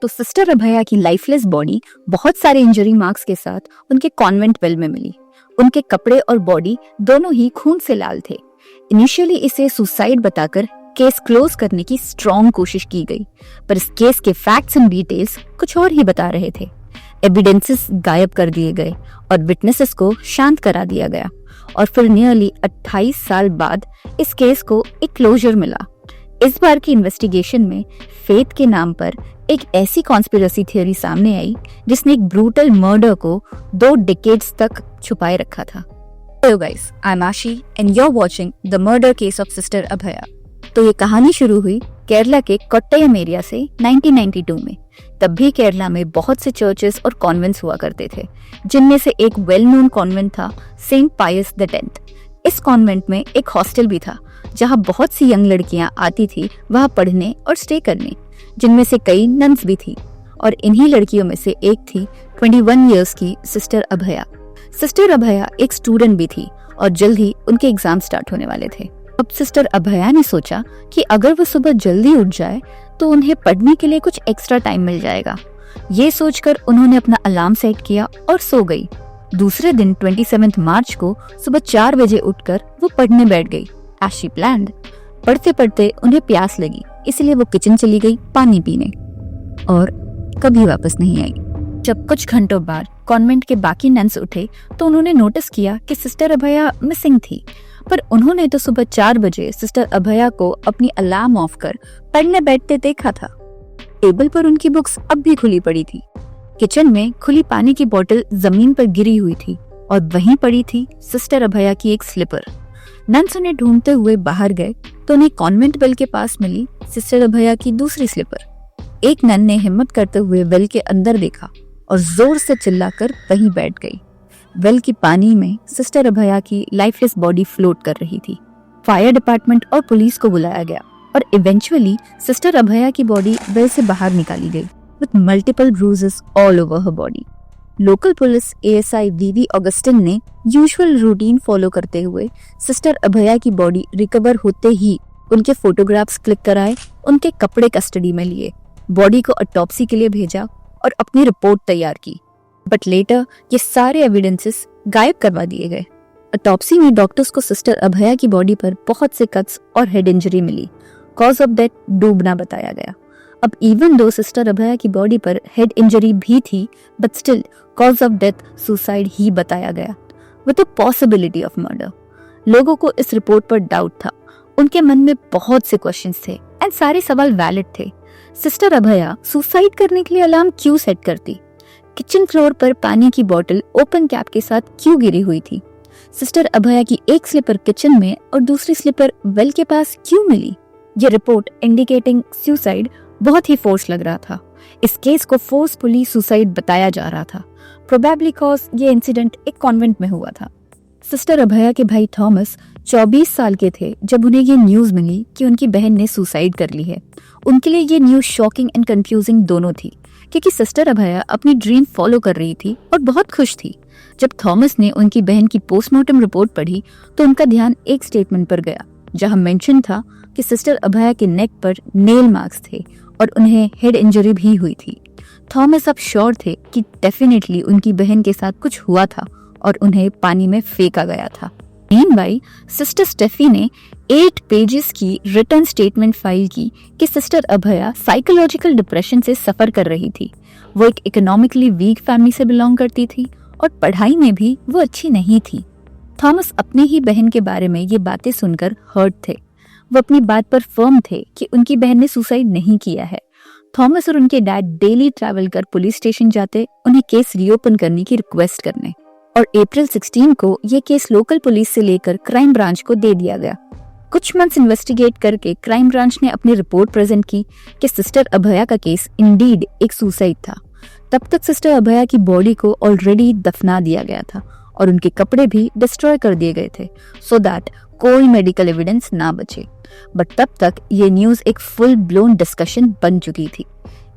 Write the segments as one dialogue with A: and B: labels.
A: तो सिस्टर अभया की lifeless body बहुत सारे इंजरी मार्क्स के साथ उनके कॉन्वेंट वेल में मिली। उनके कपड़े और बॉडी दोनों ही खून से लाल थे। इनिशियली इसे सुसाइड बताकर केस क्लोज करने की स्ट्रॉन्ग कोशिश की गई, पर इस केस के फैक्ट्स एंड डिटेल्स कुछ और ही बता रहे थे। एविडेंसेस गायब कर दिए गए और विटनेसेस को शांत करा दिया गया और फिर नियरली 28 साल बाद इस केस को एक क्लोजर मिला। इस बार की इन्वेस्टिगेशन में फेथ के नाम पर एक ऐसी कॉन्स्पिरेसी थियरी सामने आई जिसने एक ब्रूटल मर्डर को 2 डिकेड्स तक छुपाए रखा था। Hello guys, I am Ashi and you are watching the murder case of sister Abhaya. तो ये कहानी शुरू हुई केरला के कोट्टयम एरिया से 1992 में। तब भी केरला में बहुत से चर्चेस और कॉन्वेंट्स हुआ करते थे, जिनमें से एक वेल नोन कॉन्वेंट था सेंट पायस X। इस कॉन्वेंट में एक हॉस्टल भी था जहां बहुत सी यंग लड़कियां आती थी वहां पढ़ने और स्टे करने, जिनमें से कई नन्स भी थी। और इन्हीं लड़कियों में से एक थी 21 इयर्स की सिस्टर अभया। सिस्टर अभया एक स्टूडेंट भी थी और जल्द ही उनके एग्जाम स्टार्ट होने वाले थे। अब सिस्टर अभया ने सोचा कि अगर वो सुबह जल्दी उठ जाए तो उन्हें पढ़ने के लिए कुछ एक्स्ट्रा टाइम मिल जाएगा। ये सोचकर उन्होंने अपना अलार्म सेट किया और सो गई। दूसरे दिन 27 मार्च को सुबह 4 बजे उठकर वो पढ़ने बैठ गई एज शी प्लान्ड। पढ़ते पढ़ते उन्हें प्यास लगी, इसलिए वो किचन चली गई पानी पीने और कभी वापस नहीं आई। जब कुछ घंटों बाद कॉन्वेंट के बाकी नन्स उठे तो उन्होंने नोटिस किया कि सिस्टर अभया मिसिंग थी, पर उन्होंने तो सुबह 4 बजे सिस्टर अभया को अपनी अलार्म ऑफ कर पढ़ने बैठते देखा था। टेबल पर उनकी बुक्स अब भी खुली पड़ी थी। किचन में खुली पानी की बोतल जमीन पर गिरी हुई थी और वहीं पड़ी थी सिस्टर अभया की एक स्लीपर। नन्स उन्हें ढूंढते हुए बाहर गए तो उन्हें कॉन्वेंट वेल के पास मिली सिस्टर अभया की दूसरी स्लीपर। एक नन ने हिम्मत करते हुए वेल के अंदर देखा और जोर से चिल्लाकर वहीं बैठ गई। वेल की पानी में सिस्टर अभया की लाइफलेस बॉडी फ्लोट कर रही थी। फायर डिपार्टमेंट और पुलिस को बुलाया गया और इवेंचुअली सिस्टर अभया की बॉडी वेल से बाहर निकाली गई with multiple bruises all over her body. Local police ASI VV Augustine ने यूजुअल रूटीन फॉलो करते हुए सिस्टर अभया की बॉडी रिकवर होते ही उनके फोटोग्राफ्स क्लिक कराए, उनके कपड़े कस्टडी में लिए, बॉडी को ऑटोप्सी के लिए भेजा और अपनी रिपोर्ट तैयार की। बट लेटर ये सारे एविडेंसेस गायब करवा दिए गए। ऑटोप्सी में डॉक्टर्स को सिस्टर अभया की बॉडी पर बहुत से कट्स और हेड इंजरी मिली। कॉज ऑफ डेथ डूबना बताया गया। अब इवन दो सिस्टर अभया की बॉडी पर हेड इंजरी भी थी, but still cause of death suicide ही बताया गया with a possibility of murder. लोगों को इस रिपोर्ट पर डाउट था। उनके मन में बहुत से क्वेश्चंस थे एंड सारे सवाल वैलिड थे। सिस्टर अभया सुसाइड करने के लिए अलार्म क्यों सेट करती? किचन फ्लोर पर पानी की बोतल ओपन कैप के साथ क्यों गिरी हुई थी? सिस्टर अभया की एक स्लीपर किचन में और दूसरी स्लीपर वेल के पास क्यों मिली? ये रिपोर्ट इंडिकेटिंग सुसाइड बहुत ही फोर्स लग रहा था। इस केस को फोर्सफुली सुसाइड बताया जा रहा था। प्रोबेबली कॉज ये इंसिडेंट एक कॉन्वेंट में हुआ था। सिस्टर अभया के भाई थॉमस 24 साल के थे जब उन्हें ये न्यूज मिली कि उनकी बहन ने सुसाइड कर ली है। उनके लिए ये न्यूज शॉकिंग एंड कंफ्यूजिंग दोनों थी, क्योंकि सिस्टर अभया अपनी ड्रीम फॉलो कर रही थी और बहुत खुश थी। जब थॉमस ने उनकी बहन की पोस्टमार्टम रिपोर्ट पढ़ी तो उनका ध्यान एक स्टेटमेंट पर गया जहां मेंशन था कि सिस्टर अभया के नेक पर नेल मार्क्स थे और उन्हें हेड इंजरी भी हुई थी। थॉमस अब श्योर थे कि डेफिनेटली उनकी बहन के साथ कुछ हुआ था और उन्हें पानी में फेंका गया था। मीनवाइल सिस्टर स्टेफी ने 8 पेजेस की रिटर्न स्टेटमेंट फाइल की कि सिस्टर अभया साइकोलॉजिकल डिप्रेशन से सफर कर रही थी। वो एक इकोनॉमिकली वीक फैमिली से बिलोंग करती थी और पढ़ाई में भी वो अच्छी नहीं थी। थॉमस अपनी ही बहन के बारे में ये बातें सुनकर हर्ट थे। वो अपनी बात पर फर्म थे कि उनकी बहन ने सुसाइड नहीं किया है। थॉमस और उनके डैड डेली ट्रैवल कर पुलिस स्टेशन जाते उन्हें केस रीओपन करने की रिक्वेस्ट करने, और अप्रैल 16 को ये केस लोकल पुलिस से लेकर क्राइम ब्रांच को दे दिया गया। कुछ मंथ्स इन्वेस्टिगेट करके क्राइम ब्रांच ने अपनी रिपोर्ट प्रेजेंट की कि सिस्टर अभया का केस इंडीड एक सुसाइड था। तब तक सिस्टर अभया की बॉडी को ऑलरेडी दफना दिया गया था और उनके कपड़े भी डिस्ट्रॉय कर दिए गए थे सो दैट कोई मेडिकल एविडेंस ना बचे। बट तब तक ये न्यूज एक फुल ब्लोन डिस्कशन बन चुकी थी।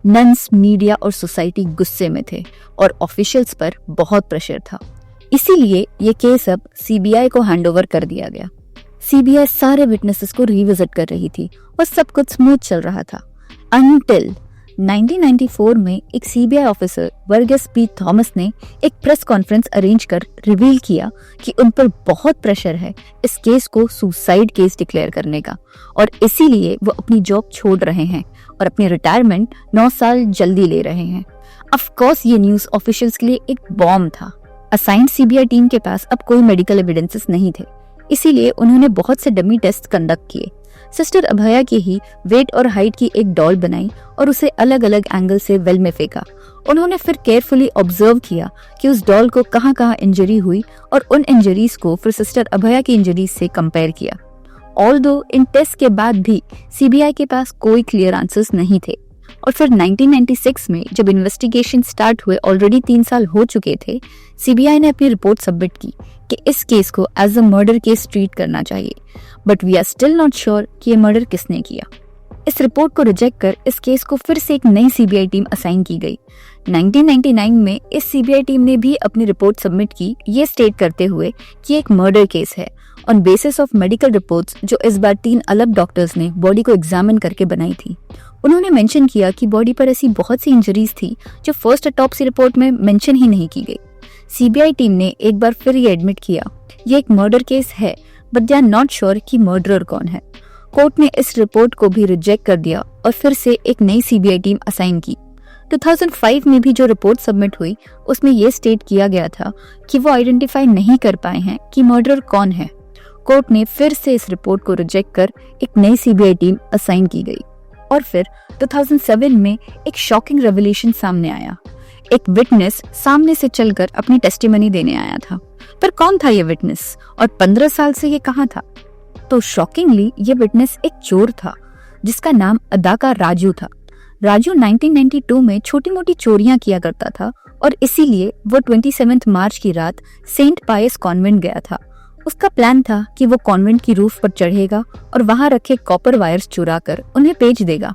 A: नन्स, मीडिया और सोसाइटी गुस्से में थे और ऑफिशियल्स पर बहुत प्रेशर था। इसीलिए ये केस अब CBI को हैंडओवर कर दिया गया। CBI सारे विटनेसेस को रिविजिट कर रही थी और सब कुछ स्मूथ चल रहा था, अनटिल 1994 में एक CBI officer Varghese P Thomas ने एक प्रेस कॉन्फ्रेंस अरेंज कर रिवील किया कि उन पर बहुत प्रेशर है इस केस को सुसाइड केस डिक्लेयर करने का, और इसीलिए वो अपनी जॉब छोड़ रहे हैं और अपनी रिटायरमेंट 9 साल जल्दी ले रहे हैं। ऑफ कोर्स ये न्यूज़ ऑफिशियल्स के लिए एक बॉम्ब था। असाइंड सीबीआई टीम के पास अब कोई मेडिकल एविडेंसेस नहीं थे, इसीलिए उन्होंने बहुत से डमी टेस्ट कंडक्ट किए। सिस्टर अभया की ही वेट और हाइट की एक डॉल बनाई और उसे अलग अलग एंगल से वेल में फेंका। उन्होंने फिर केयरफुली ऑब्जर्व किया कि उस डॉल को कहाँ कहाँ इंजरी हुई और उन इंजरीज को फिर सिस्टर अभया की इंजरीज से कंपेयर किया। ऑल्दो इन टेस्ट के बाद भी सीबीआई के पास कोई क्लियर आंसर्स नहीं थे, और फिर 1996 में जब इन्वेस्टिगेशन स्टार्ट हुए ऑलरेडी 3 साल हो चुके थे, सीबीआई ने अपनी रिपोर्ट सबमिट की कि इस केस को as a murder case treat करना चाहिए, but we are still not sure कि ये मर्डर किसने किया। इस रिपोर्ट को रिजेक्ट कर इस केस को फिर से एक नई सीबीआई टीम असाइन की गई। 1999 में इस सीबीआई टीम ने भी अपनी रिपोर्ट सबमिट की, ये स्टेट करते हुए कि एक मर्डर केस है, on basis of medical reports जो इस बार 3 अलग डॉक्टर्स ने बॉडी को एग्जामिन करके बनाई थी। उन्होंने मेंशन किया कि बॉडी पर ऐसी बहुत सी इंजरीज थी जो फर्स्ट ऑटोप्सी रिपोर्ट में मेंशन ही नहीं की गई। सीबीआई टीम ने एक बार फिर ये एडमिट किया ये एक मर्डर केस है, but they are not sure कि मर्डरर कौन है। कोर्ट ने इस रिपोर्ट को भी रिजेक्ट कर दिया और फिर से एक नई सीबीआई टीम असाइन की। 2005 में भी जो रिपोर्ट सबमिट हुई उसमें ये स्टेट किया गया था कि वो आइडेंटिफाई नहीं कर पाए हैं कि मर्डरर कौन है। कोर्ट ने फिर से इस रिपोर्ट को रिजेक्ट कर एक नई सीबीआई टीम असाइन की गई। और फिर 2007 में एक शॉकिंग रेवलेशन सामने आया। एक विटनेस सामने से चलकर अपनी टेस्टिमनी देने आया था, पर कौन था ये विटनेस और 15 साल से ये कहाँ था? तो शॉकिंगली ये विटनेस एक चोर था जिसका नाम अदाकार राजू था। राजू 1992 में छोटी मोटी चोरियां किया करता था और इसीलिए वो 27 मार्च की रात सेंट पायस कॉन्वेंट गया था। उसका प्लान था कि वो कॉन्वेंट की रूफ पर चढ़ेगा और वहां रखे कॉपर वायर्स चुरा कर उन्हें बेच देगा।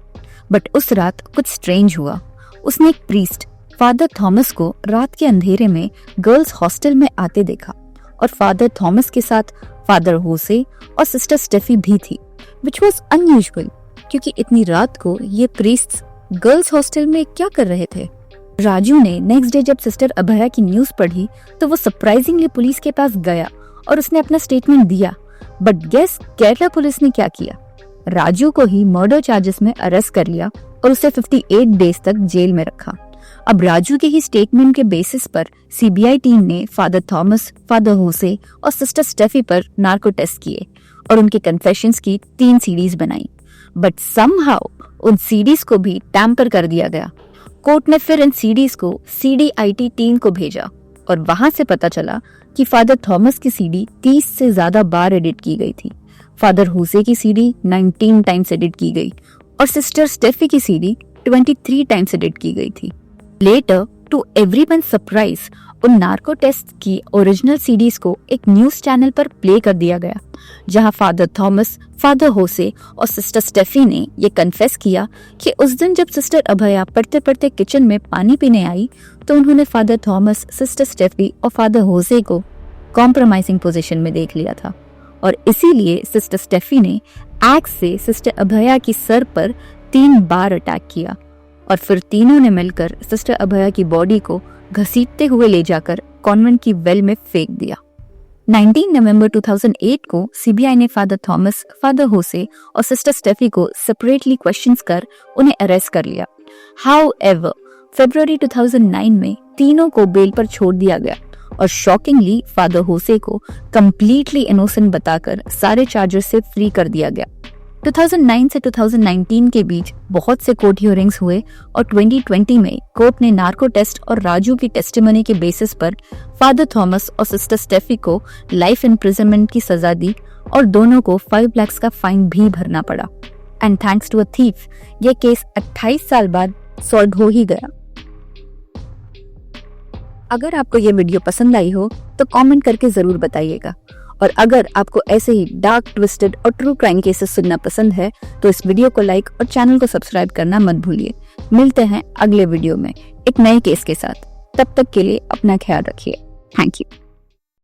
A: बट उस रात कुछ स्ट्रेंज हुआ। उसने एक प्रीस्ट फादर थॉमस को रात के अंधेरे में गर्ल्स हॉस्टल में आते देखा, और फादर थॉमस के साथ फादर होसे और सिस्टर स्टेफी भी थी, विच वॉज अनयूजुअल क्योंकि इतनी रात को ये प्रीस्ट्स गर्ल्स हॉस्टल में क्या कर रहे थे। राजू ने नेक्स्ट डे जब सिस्टर अभया की न्यूज पढ़ी तो वो सरप्राइजिंगली पुलिस के पास गया और उसने अपना स्टेटमेंट दिया। बट गेस केरला पुलिस ने क्या किया? राजू को ही मर्डर चार्जेस में अरेस्ट कर लिया और उसे 58 डेज तक जेल में रखा। अब राजू के ही स्टेटमेंट के बेसिस पर सीबीआई टीम ने फादर थॉमस, फादर होसे और सिस्टर स्टेफी पर नार्को टेस्ट किए और उनके कन्फेशंस की 3 सीडीज बनाई। बट समहाउ उन सीडीज को भी टैम्पर कर दिया गया। कोर्ट ने फिर इन सीडीज को CDIT टीम को भेजा और वहां से पता चला कि फादर थॉमस की सीडी 30 से ज्यादा बार एडिट की गई थी, फादर होसे की सीडी 19 टाइम्स एडिट की गई और सिस्टर स्टेफी की सीडी 23 टाइम्स एडिट की गई थी। लेटर टू एवरीवन सरप्राइज उन नार्को टेस्ट की ओरिजिनल सीडीज को एक न्यूज चैनल पर प्ले कर दिया गया, जहां फादर थॉमस, फादर होसे और सिस्टर स्टेफी ने ये कन्फेस किया कि उस दिन जब सिस्टर अभया पढ़ते पढ़ते किचन में पानी पीने आई तो उन्होंने फादर थॉमस, सिस्टर स्टेफी और फादर होसे को कॉम्प्रोमाइजिंग पोजीशन में देख लिया था, और इसीलिए सिस्टर स्टेफी ने एक्स से सिस्टर अभया की सर पर 3 बार अटैक किया और फिर तीनों ने मिलकर सिस्टर अभया की बॉडी को घसीटते हुए ले जाकर कॉन्वेंट की वेल में फेंक दिया। 19 नवंबर 2008 को सीबीआई ने फादर थॉमस, फादर होसे और सिस्टर स्टेफी को सेपरेटली क्वेश्चंस कर उन्हें अरेस्ट कर लिया। हाउएवर, फरवरी 2009 में तीनों को बेल पर छोड़ दिया गया और शॉकिंगली फादर होसे को कंप्लीटली इनोसेंट बताकर सारे चार्जेस से फ्री कर दिया गया। 2009 से 2019 के बीच बहुत से कोर्ट हियरिंग्स हुए और 2020 में कोर्ट ने नार्को टेस्ट और राजू की टेस्टिमनी के बेसिस पर फादर थॉमस और सिस्टर स्टेफी को लाइफ इम्प्रिजनमेंट की सजा दी और दोनों को 5 लाख का फाइन भी भरना पड़ा। And thanks to a thief ये केस 28 साल बाद सॉल्व हो ही गया। अगर आपको ये वीडियो पसंद आई हो तो कमेंट करके जरूर बताइएगा, और अगर आपको ऐसे ही डार्क, ट्विस्टेड और ट्रू क्राइम केसेस सुनना पसंद है तो इस वीडियो को लाइक और चैनल को सब्सक्राइब करना मत भूलिए। मिलते हैं अगले वीडियो में एक नए केस के साथ। तब तक के लिए अपना ख्याल रखिए। Thank you.